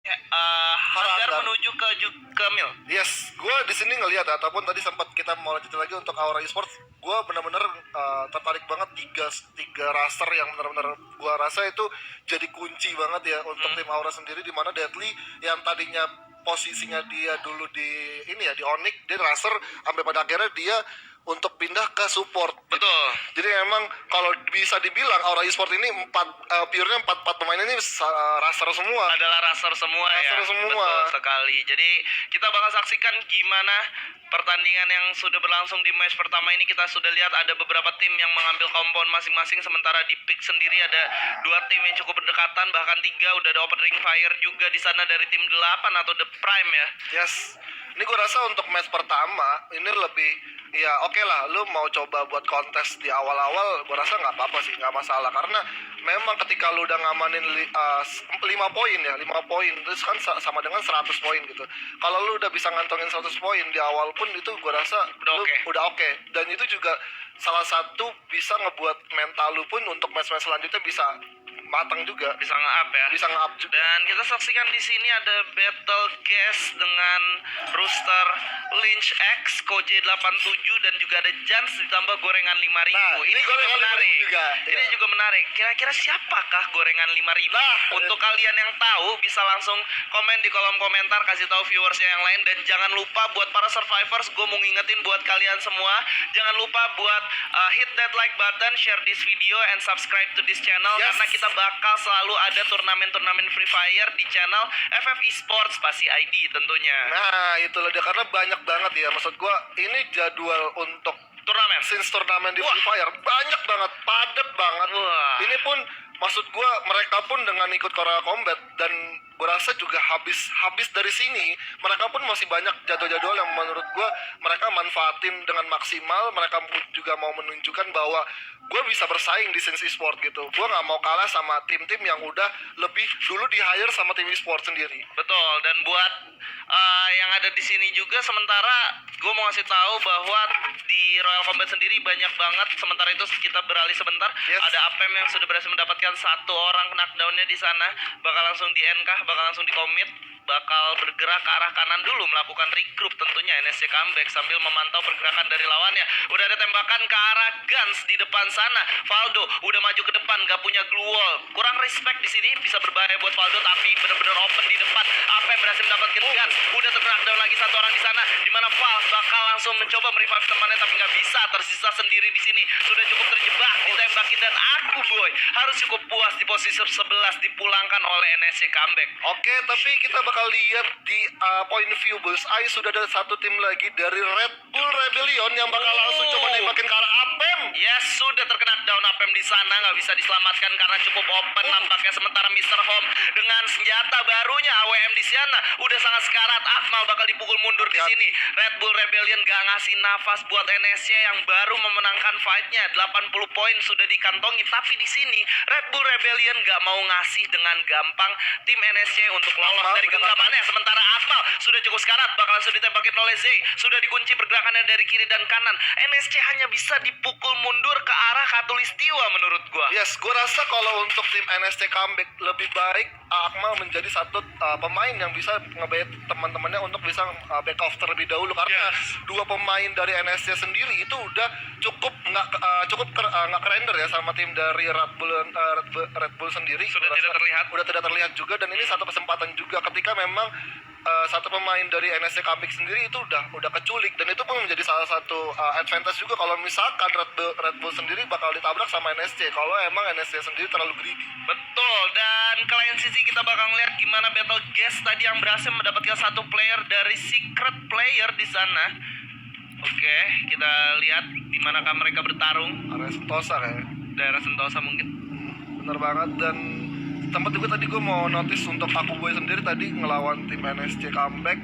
Hampir Haranggan. menuju ke Mil. Yes, gue di sini ngelihat ataupun tadi sempat kita mau lanjutin lagi untuk Aura Esports, gue benar-benar tertarik banget tiga raster yang benar-benar gue rasa itu jadi kunci banget ya untuk tim Aura sendiri, di mana Deadly yang tadinya posisinya dia dulu di ini ya di Onyx, dia raster sampai pada akhirnya dia untuk pindah ke support. Betul. Jadi memang kalau bisa dibilang Aura Esports ini purenya empat pemain ini raster semua. Adalah raser semua ya. Raser semua. Betul sekali. Jadi kita bakal saksikan gimana pertandingan yang sudah berlangsung di match pertama ini. Kita sudah lihat ada beberapa tim yang mengambil kompon masing-masing, sementara di pick sendiri ada dua tim yang cukup berdekatan, bahkan tiga. Udah ada open ring fire juga di sana dari tim 8 atau The Prime ya. Yes, ini gue rasa untuk match pertama ini lebih ya oke lah, lu mau coba buat kontes di awal-awal, gue rasa nggak apa-apa sih, nggak masalah, karena memang ketika lu udah ngamanin 5 poin ya, 5 poin terus kan sama dengan 100 poin gitu. Kalau lu udah bisa ngantongin 100 poin di awal pun itu gue rasa udah oke. Dan itu juga salah satu bisa ngebuat mental lu pun untuk match-match selanjutnya bisa matang juga, Bisa nge-up ya. bisa nge-up juga. Dan kita saksikan di sini ada battle gas dengan Rooster, Lynch X, Koje 87 dan juga ada Jans ditambah gorengan 5.000. Nah, ini juga gorengan menarik. 5.000 juga. Ini juga menarik. Kira-kira siapakah gorengan 5.000? Nah, untuk kalian yang tahu bisa langsung komen di kolom komentar, kasih tahu viewersnya yang lain. Dan jangan lupa buat para survivors, gue mau ngingetin buat kalian semua, jangan lupa buat hit that like button, share this video, and subscribe to this channel. Yes. Karena kita bakal selalu ada turnamen-turnamen Free Fire di channel FF Esports pasti ID tentunya. Nah itu loh dia, karena banyak banget ya, maksud gua ini jadwal untuk Turnamen. turnamen di Free Fire banyak banget, padat banget. Wah. Ini pun maksud gua mereka pun dengan ikut Korea Combat, dan gua rasa juga habis dari sini mereka pun masih banyak jadwal-jadwal yang menurut gua mereka manfaatin dengan maksimal. Mereka juga mau menunjukkan bahwa gue bisa bersaing di scene e-sport gitu. Gue nggak mau kalah sama tim-tim yang udah lebih dulu di hire sama tim e-sport sendiri. Betul. Dan buat yang ada di sini juga, sementara gue mau ngasih tahu bahwa di Royal Combat sendiri banyak banget. Sementara itu kita beralih sebentar. Yes. Ada APM yang sudah berhasil mendapatkan 1 orang knockdownnya di sana. Bakal langsung di NK, bakal langsung di commit, bakal bergerak ke arah kanan dulu melakukan regroup tentunya NSC comeback sambil memantau pergerakan dari lawannya. Udah ada tembakan ke arah Guns di depan sana. Valdo udah maju ke depan, gak punya glue wall. Kurang respect di sini, bisa berbahaya buat Valdo, tapi bener-bener open di depan. Apa yang berhasil mendapatkan Guns? Udah knockdown lagi 1 orang di sana, dimana Val bakal langsung mencoba merevive temannya, tapi nggak bisa, tersisa sendiri di sini. Sudah cukup terjebak, ditembakin, dan aku boy harus cukup puas di posisi 11 dipulangkan oleh NSC comeback. Oke, tapi kita bakal lihat di point view Bullseye sudah ada satu tim lagi dari Red Bull Rebellion yang bakal langsung coba nembakin ke arah Apem. Yes, sudah terkena down APM di sana, nggak bisa diselamatkan karena cukup open nampaknya. Sementara Mr. Home dengan senjata barunya AWM di sana udah sangat sekarat. Akmal bakal dipukul mundur di sini. Red Bull Rebellion gak ngasih nafas buat NSC yang baru memenangkan fightnya. 80 poin sudah dikantongi, tapi di sini Red Bull Rebellion gak mau ngasih dengan gampang tim NSC untuk lolos dari genggamannya. Sementara Akmal sudah cukup sekarat, bakal langsung ditembakin oleh Zay. Sudah dikunci pergerakannya dari kiri dan kanan. NSC hanya bisa dipukul mundur ke arah Katulistiwa menurut gua. Yes, gue rasa kalau untuk tim NSC comeback lebih baik Akmal menjadi satu pemain yang bisa ngebait teman-temannya untuk bisa back off terlebih dahulu, karena dua pemain dari NSC sendiri itu udah cukup nggak kerender ya sama tim dari Red Bull sendiri. Sudah tidak terlihat. Udah tidak terlihat juga, dan ini satu kesempatan juga ketika memang satu pemain dari NSC comeback sendiri itu udah keculik, dan itu pun menjadi salah satu advantage juga kalau misalkan Red Bull sendiri bakal ditabrak sama NSC kalau emang NSC sendiri terlalu greedy. Betul, dan ke lain sisi kita bakal ngeliat gimana battle guest tadi yang berhasil mendapatkan 1 player dari secret player di sana. Oke, kita lihat di manakah mereka bertarung. Area Sentosa kayak. Daerah Sentosa mungkin. Bener banget. Dan tempat juga tadi gue mau notice untuk Akuboy sendiri tadi ngelawan tim NSC comeback.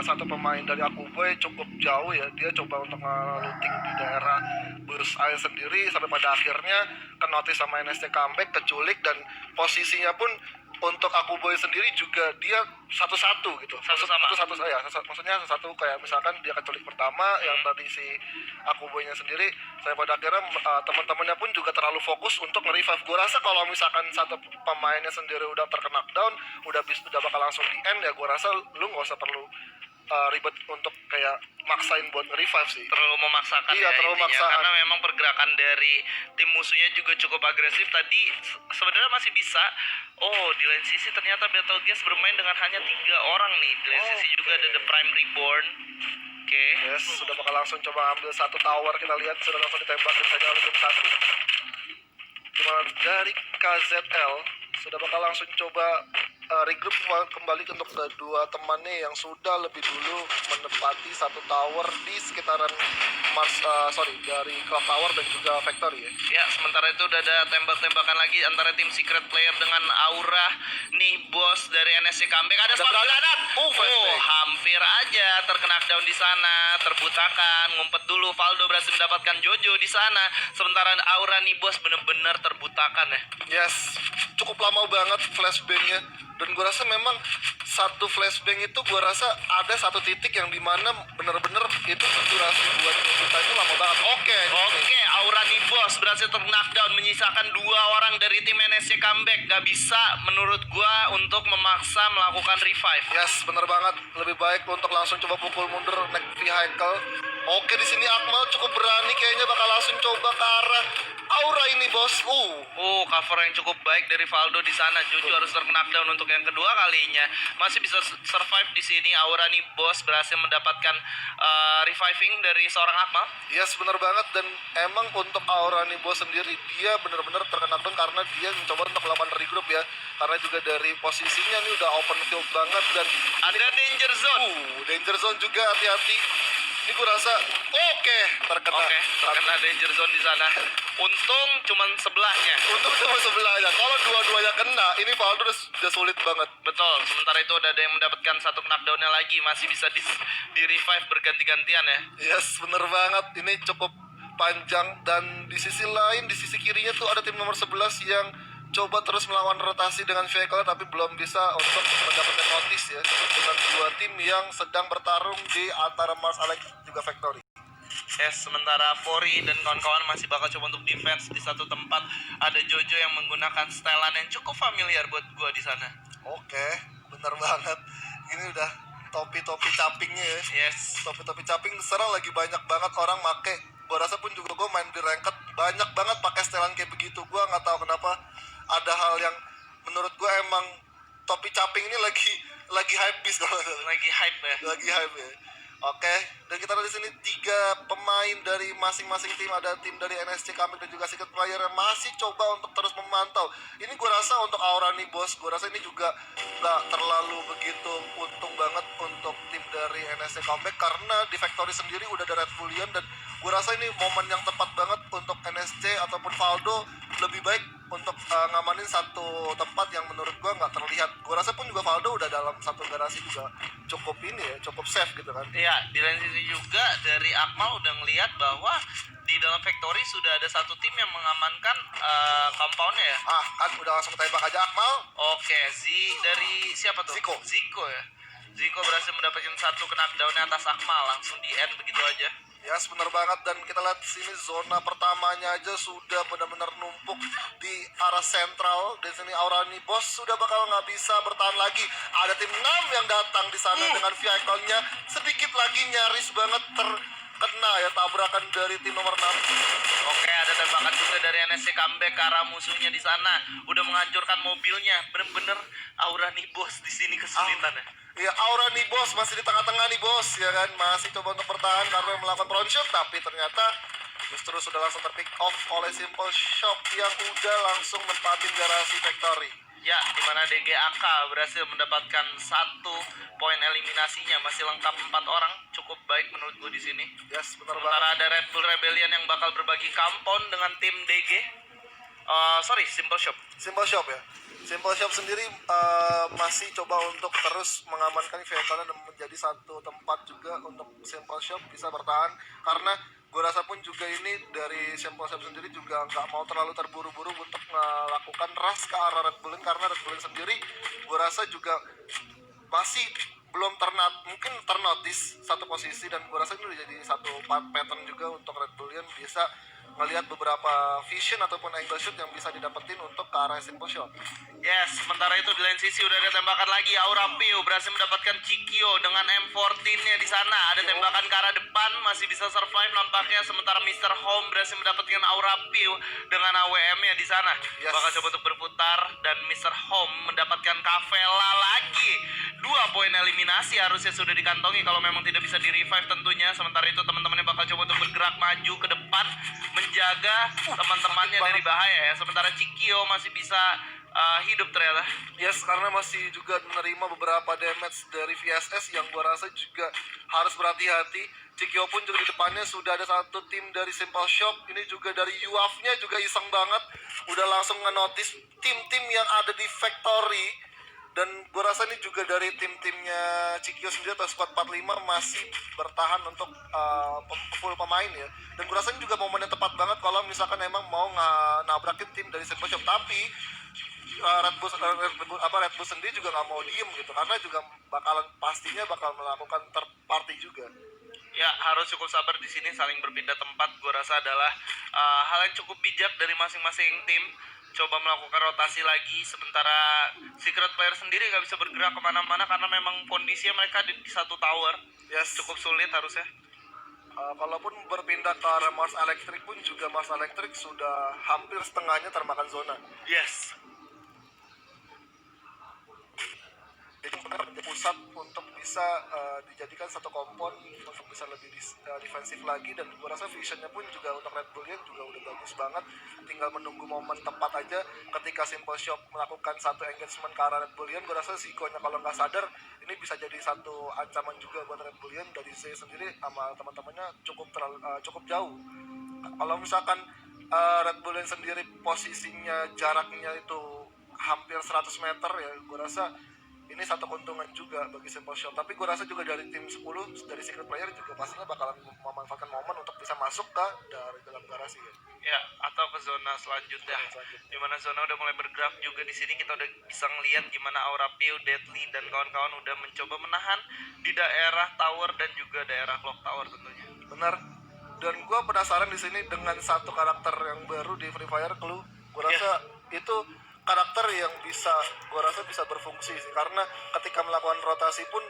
Satu pemain dari Akuboy cukup jauh ya, dia coba untuk nge-looting di daerah Bullseye sendiri sampai pada akhirnya ke notice sama NSC comeback, keculik, dan posisinya pun untuk Akuboy sendiri juga dia satu-satu gitu. Satu sama. Maksudnya satu kayak misalkan dia keculik pertama yang tadi si Akuboynya sendiri, saya pada akhirnya teman-temannya pun juga terlalu fokus untuk nge-revive. Gue rasa kalau misalkan satu pemainnya sendiri udah terkena down, udah bakal langsung di end ya, gue rasa lu nggak usah perlu ribet untuk kayak maksain buat nge-revive sih. Terlalu memaksakan Iya, ya terlalu intinya. maksakan. Karena memang pergerakan dari tim musuhnya juga cukup agresif. Tadi sebenarnya masih bisa. Oh, di lain sisi ternyata Betelgeuse bermain dengan hanya 3 orang nih. Di lain sisi juga ada The Prime Reborn. Oke. Yes, sudah bakal langsung coba ambil satu tower, kita lihat sudah langsung ditembakin saja oleh tim satu. Dimana dari KZL sudah bakal langsung coba regroup kembali untuk kedua temannya yang sudah lebih dulu menempati satu tower di sekitaran dari Clock Tower dan juga Factory ya. Ya, sementara itu udah ada tembak-tembakan lagi antara tim Secret Player dengan Aura. Nih, bos dari NSC Comeback ada spam granat. flashback. Hampir aja terkena down di sana, terbutakan. Ngumpet dulu, Valdo berhasil mendapatkan Jojo di sana. Sementara Aura nih, bos bener-bener terbutakan ya. Yes, cukup lama banget flashbangnya. Dan gue rasa memang satu flashbang itu gue rasa ada satu titik yang dimana bener-bener itu durasi buat kita itu lama banget. Oke, Aura nih bos berhasil knockdown, menyisakan 2 orang dari tim NSC Comeback. Gak bisa menurut gua untuk memaksa melakukan revive. yes, bener banget. Lebih baik untuk langsung coba pukul mundur naik vehicle. Oke, di sini Akmal cukup berani kayaknya bakal langsung coba ke arah Aura ini bos. Cover yang cukup baik dari Valdo di sana. Jojo harus terknockdown untuk yang kedua kalinya. Masih bisa survive di sini. Aura nih bos berhasil mendapatkan reviving dari seorang Akmal. Yes, bener banget. Dan emang untuk Aura nih bos sendiri dia bener-bener terkena down karena dia mencoba untuk melakukan regroup ya. Karena juga dari posisinya nih udah open field banget dan Ada danger zone. danger zone juga, hati-hati. Ini gue rasa terkena Danger zone di sana. Untung cuman sebelahnya. untuk cuma sebelahnya. Kalau dua-duanya kena, ini Valdo udah sulit banget. Betul, sementara itu ada yang mendapatkan satu knockdown-nya lagi. Masih bisa di revive berganti-gantian ya. Yes, bener banget. Ini cukup panjang dan di sisi lain, di sisi kirinya tuh ada tim nomor 11 yang coba terus melawan rotasi dengan vehicle tapi belum bisa untuk mendapatkan notice ya dengan dua tim yang sedang bertarung di antara Mars Alex juga Factory. Yes, sementara Fori dan kawan-kawan masih bakal coba untuk defense di satu tempat. Ada Jojo yang menggunakan stylean yang cukup familiar buat gua di sana. Oke, bener banget. Ini udah topi-topi capingnya ya. Yes. Topi-topi caping sekarang lagi banyak banget orang make. Gua rasa pun juga gua main di ranked banyak banget pakai setelan kayak begitu. Gua nggak tahu kenapa ada hal yang menurut gua emang topi caping ini lagi hype bis kalau Lagi hype ya. lagi hype ya. Oke, dan kita lihat di sini 3 pemain dari masing-masing tim. Ada tim dari NSC Comeback dan juga Secret Player yang masih coba untuk terus memantau. Ini gue rasa untuk Aura nih bos, gue rasa ini juga nggak terlalu begitu untung banget untuk tim dari NSC Comeback karena di Factory sendiri udah ada Red Bullion dan gue rasa ini momen yang tepat banget untuk NSC ataupun Valdo lebih baik untuk ngamanin satu tempat yang menurut gue nggak terlihat. Gue rasa pun juga Valdo udah dalam satu garasi juga cukup ini ya, cukup safe gitu kan. Iya, di lain sisi juga dari Akmal udah ngelihat bahwa di dalam Factory sudah ada satu tim yang mengamankan compoundnya ya. Kan udah langsung tembak aja Akmal. Oke, dari siapa tuh? Ziko ya. Ziko berhasil mendapatkan satu knockdown-nya atas Akmal, langsung di end begitu aja. Ya, benar banget. Dan kita lihat sini zona pertamanya aja sudah benar-benar numpuk di arah sentral. Dan sini Aura nih bos sudah bakal nggak bisa bertahan lagi. Ada tim 6 yang datang di sana dengan vehicle-nya sedikit lagi nyaris banget terkena ya tabrakan dari tim nomor 6. Oke, ada tembakan juga dari NSC Comeback ke arah musuhnya di sana. Udah menghancurkan mobilnya. Bener-bener Aura nih bos di sini kesulitan ya. Ya, Aura nih bos masih di tengah-tengah nih bos ya kan, masih coba untuk bertahan karena melakukan front shoot tapi ternyata justru sudah langsung terpick off oleh Simple Shop yang udah langsung nempatin garasi Factory. Ya, dimana DGAK berhasil mendapatkan 1 poin eliminasinya, masih lengkap 4 orang, cukup baik menurut gue di sini. Yes, benar banget. Sementara ada Red Bull Rebellion yang bakal berbagi compound dengan tim DG. Simple Shop. Simple Shop ya. Simple Shop sendiri masih coba untuk terus mengamankan vehicle dan menjadi satu tempat juga untuk Simple Shop bisa bertahan, karena gue rasa pun juga ini dari Simple Shop sendiri juga nggak mau terlalu terburu-buru untuk melakukan rush ke arah Red Bullin, karena Red Bullin sendiri gue rasa juga masih belum mungkin ternotis satu posisi, dan gue rasa ini udah jadi satu pattern juga untuk Red Bullin bisa ngelihat beberapa vision ataupun angle shoot yang bisa didapetin untuk ke arah Simple Shot. Yes, sementara itu di lain sisi udah ada tembakan lagi. Aura Piu berhasil mendapatkan Cikio dengan M14-nya di sana. Ada tembakan ke arah depan, masih bisa survive nampaknya. Sementara Mr. Home berhasil mendapatkan Aura Piu dengan AWM-nya di sana. Yes. Bakal coba untuk berputar dan Mr. Home mendapatkan Kavela lagi. 2 poin eliminasi harusnya sudah dikantongi kalau memang tidak bisa di-revive tentunya. Sementara itu teman-temannya bakal coba untuk bergerak maju ke depan menjaga teman-temannya dari bahaya ya. Sementara Cikio masih bisa hidup ternyata. Yes, karena masih juga menerima beberapa damage dari VSS yang gua rasa juga harus berhati-hati. Cikio pun juga di depannya sudah ada satu tim dari Simple Shop. Ini juga dari UAF-nya juga iseng banget. Udah langsung nge-notice tim-tim yang ada di Factory. Dan gue rasa ini juga dari tim-timnya Cikio sendiri atau squad 45 masih bertahan untuk full pemain ya. Dan gue rasa ini juga momen yang tepat banget kalau misalkan emang mau nabrakin tim dari Simple Shop. Tapi Red Bull sendiri juga nggak mau diem gitu, karena juga pastinya bakal melakukan third party juga. Ya, harus cukup sabar di sini, saling berpindah tempat. Gue rasa adalah hal yang cukup bijak dari masing-masing tim. Coba melakukan rotasi lagi, sementara Secret Player sendiri nggak bisa bergerak kemana-mana karena memang kondisinya mereka di satu tower. Yes. Cukup sulit harusnya. Kalaupun berpindah ke arah Mars Electric pun juga Mars Electric sudah hampir setengahnya termakan zona. Yes. Jadi benar pusat untuk bisa dijadikan satu kompon untuk bisa lebih defensif lagi, dan gue rasa visionnya pun juga untuk Red Bull juga udah bagus banget. Tinggal menunggu momen tepat aja ketika Simple Shop melakukan satu engagement ke arah Red Bull. Gue rasa Ziko-nya kalau nggak sadar ini bisa jadi satu ancaman juga buat Red Bull. Dari Z sendiri sama teman-temannya cukup jauh. Kalau misalkan Red Bull sendiri posisinya jaraknya itu hampir 100 meter ya, gue rasa ini satu keuntungan juga bagi Simple Shop. Tapi gue rasa juga dari tim 10 dari Secret Player juga pastinya bakalan memanfaatkan momen untuk bisa masuk ke dari dalam garasi ya. Ya, atau ke zona selanjutnya. Dimana zona udah mulai bergerak juga di sini, kita udah bisa ngelihat gimana Aura Piu, Deadly dan kawan-kawan udah mencoba menahan di daerah tower dan juga daerah clock tower tentunya. Benar. Dan gue penasaran di sini dengan satu karakter yang baru di Free Fire, Clue. Gue rasa itu karakter yang bisa berfungsi sih, karena ketika melakukan rotasi pun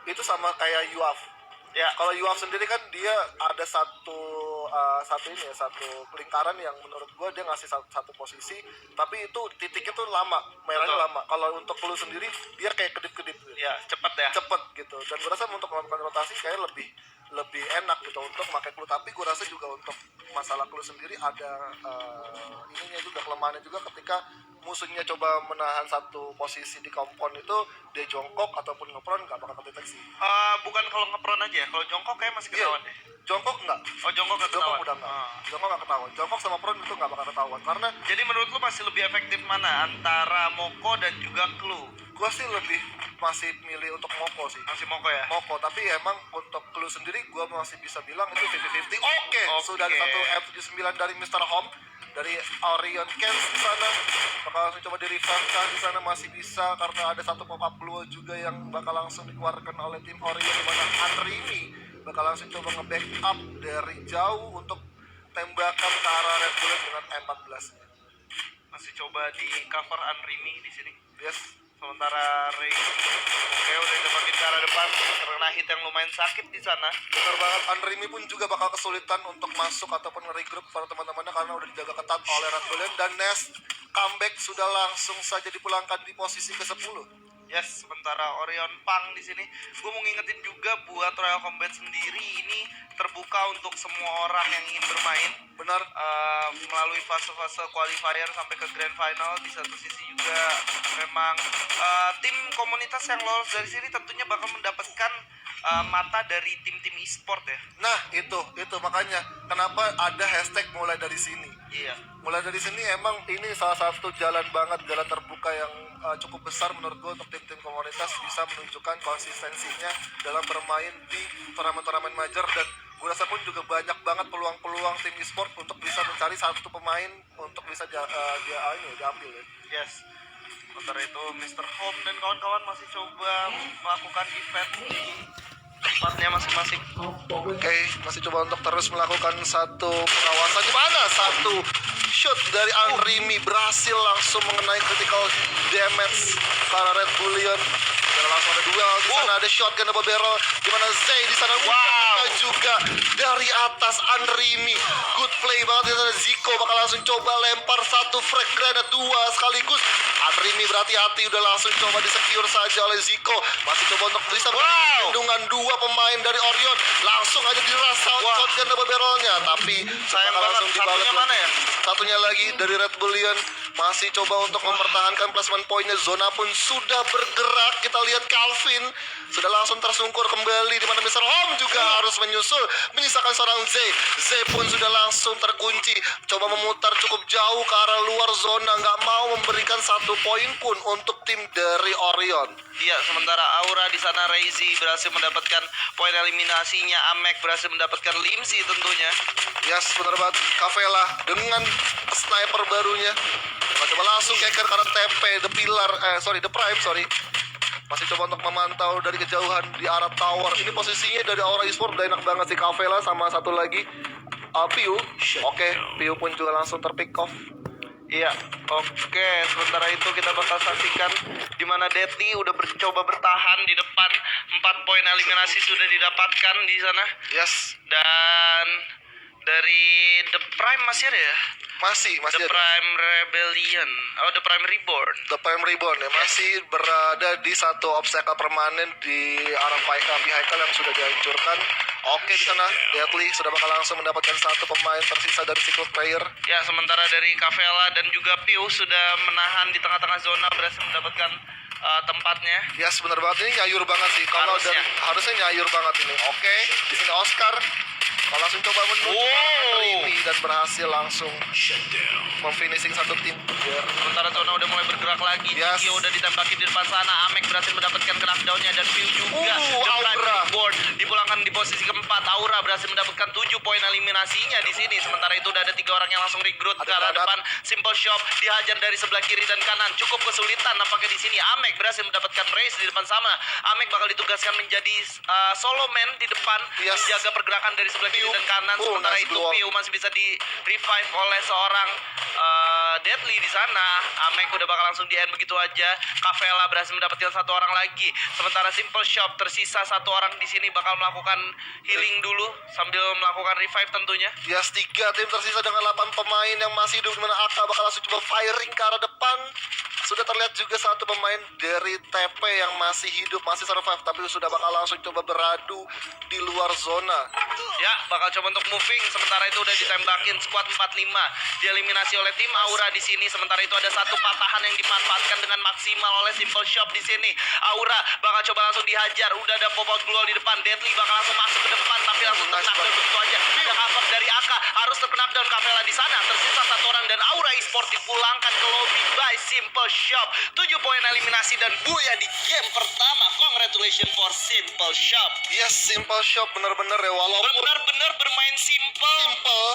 itu sama kayak UAF. Ya, kalau UAF sendiri kan dia ada satu lingkaran yang menurut gua dia ngasih satu posisi, tapi itu titiknya tuh lama, merahnya lama. Kalau untuk Clue sendiri dia kayak kedip-kedip gitu. Ya, cepet gitu. Dan gua rasa untuk melakukan rotasi kayak lebih enak gitu untuk pakai Clue. Tapi gua rasa juga untuk masalah Clue sendiri ada ininya juga, kelemahannya juga ketika musuhnya coba menahan satu posisi di kompon itu, dia jongkok ataupun ngepron nggak bakal kedeteksi. Bukan kalau ngepron aja, kalau jongkok kayak masih ketahuan deh. Jongkok enggak. Oh, jongkok nggak ketahuan. Jongkok udah enggak. Jongkok nggak ketahuan. Jongkok sama pron itu nggak bakal ketahuan, karena Jadi menurut lu masih lebih efektif mana antara Moko dan juga Clue? gua sih masih milih untuk Moko sih. Masih Moko ya? Moko, tapi emang untuk Clue sendiri gua masih bisa bilang itu 50-50. Oke. Sudah ada satu F79 dari Mr. Home, dari Orion Cans di sana, bakal langsung coba di-revive di sana, masih bisa karena ada satu pop up blue juga yang bakal langsung dikeluarkan oleh tim Orion, di mana Andrini bakal langsung coba nge-backup dari jauh untuk tembakan ke arah Red Bull dengan M14 nya. Masih coba di cover Unrimi di sini. Yes. Sementara Ray udah makin ke arah depan, karena hit yang lumayan sakit di sana. Benar banget, Unrimi pun juga bakal kesulitan untuk masuk ataupun nge-regroup para teman-temannya karena udah dijaga ketat oleh Red Bull. Dan Nest comeback sudah langsung saja dipulangkan di posisi ke-10. Yes, sementara Orion Pang di sini, gue mau ngingetin juga buat Royal Combat sendiri ini terbuka untuk semua orang yang ingin bermain. Benar. Melalui fase-fase qualifier sampai ke grand final. Di satu sisi juga memang tim komunitas yang lolos dari sini tentunya bakal mendapatkan mata dari tim-tim e-sport ya. Nah itu makanya kenapa ada hashtag mulai dari sini. Iya. mulai dari sini emang ini salah satu jalan terbuka yang cukup besar menurut gue untuk tim-tim komunitas bisa menunjukkan konsistensinya dalam bermain di turnamen-turnamen major, dan gue rasa pun juga banyak banget peluang-peluang tim e-sport untuk bisa mencari satu pemain untuk bisa diambil ya. Yes. Sementara itu Mr. Home dan kawan-kawan masih coba melakukan event di tempatnya masing-masing. Oke, masih coba untuk terus melakukan satu pengawasan. Di mana satu shot dari Unrimi berhasil langsung mengenai critical damage para Red Bullion. Dan langsung ada duel di sana, ada shotgun double barrel di mana Zay di sana. Dan juga dari atas Unrimi, good play banget di sana. Zico bakal langsung coba lempar satu frag grenade dua sekaligus. Unrimi berhati-hati, udah langsung coba disecure saja oleh Zico. Masih coba untuk bisa perlindungan dua pemain dari Orion. Langsung aja dirasa shotgun double barrelnya, tapi Sayang banget, langsung dibalas satunya mana ya? Satunya lagi dari Red Bullion masih coba untuk mempertahankan placement pointnya. Zona pun sudah bergerak. Kita lihat Calvin sudah langsung tersungkur kembali, di mana Mr. Home juga harus menyusul, menyisakan seorang Z. Z pun sudah langsung terkunci, coba memutar cukup jauh ke arah luar zona, nggak mau memberikan satu poin pun untuk tim dari Orion. Iya, sementara Aura di sana Reizi berhasil mendapatkan poin eliminasinya, Amek berhasil mendapatkan Limzi tentunya. Yes, benar banget. Kavela dengan sniper barunya coba langsung keker karena TP The Prime. Masih coba untuk memantau dari kejauhan di arah tower. Ini posisinya dari Aura Esports udah enak banget sih. Kavela sama satu lagi Piu. Oke, Piu pun juga langsung terpick off. Iya, oke. Sementara itu kita bakal saksikan di mana Deadly udah coba bertahan di depan. 4 poin eliminasi sudah didapatkan di sana. Yes. Dan dari The Prime masih ada ya? Masih The ada. Prime Rebellion. Oh, The Prime Reborn. The Prime Reborn ya, masih berada di satu obstacle permanen di arah vehicle yang sudah dihancurkan. Oke, di sana Deadly sudah bakal langsung mendapatkan satu pemain tersisa dari Secret Player. Ya, sementara dari Kavela dan juga Piu sudah menahan di tengah-tengah zona, berhasil mendapatkan tempatnya. Yes, benar banget, ini nyayur banget sih. Kalau harusnya nyayur banget ini. Oke, di sini Oscar langsung coba menuju ini dan berhasil langsung memfinishing satu tim. Sementara zona udah mulai bergerak lagi. Yes. Kio udah ditembakin di depan sana. Amek berhasil mendapatkan knockdown-nya dan Piu juga. Aura board dipulangkan di posisi keempat. Aura berhasil mendapatkan 7 poin eliminasinya di sini. Sementara itu udah ada 3 orang yang langsung regrout ke arah depan. Simple Shop dihajar dari sebelah kiri dan kanan. Cukup kesulitan nampaknya di sini. Amek berhasil mendapatkan race di depan sana. Amek bakal ditugaskan menjadi solo man di depan, menjaga pergerakan dari sebelah kiri dan kanan. Sementara itu Piu masih bisa di revive oleh seorang Deadly di sana. Amek udah bakal langsung di end begitu aja. Kavela berhasil mendapatkan 1 orang lagi. Sementara Simple Shop tersisa 1 orang di sini bakal melakukan healing dulu sambil melakukan revive tentunya. Yes, 3 tim tersisa dengan 8 pemain yang masih hidup, dimana Aka bakal langsung coba firing ke arah depan. Sudah terlihat juga satu pemain dari TP yang masih hidup, masih survive, tapi sudah bakal langsung coba beradu di luar zona. Ya, bakal coba untuk moving. Sementara itu udah ditembakin squad 45. Dieliminasi oleh tim Aura di sini. Sementara itu ada satu patahan yang dimanfaatkan dengan maksimal oleh Simple Shop di sini. Aura bakal coba langsung dihajar. Udah ada pop out glow di depan. Deadly bakal langsung masuk ke depan, tapi langsung terknackdown begitu aja. Ada cover dari Aka, harus terknackdown. Kavela di sana. Tersisa 1 orang dan Aura Esports dipulangkan ke lobby by Simple Shop. 7 poin eliminasi dan buya di game pertama. Congratulations for Simple Shop. Yes, Simple Shop bener-bener ya, walaupun Benar-benar bermain simple.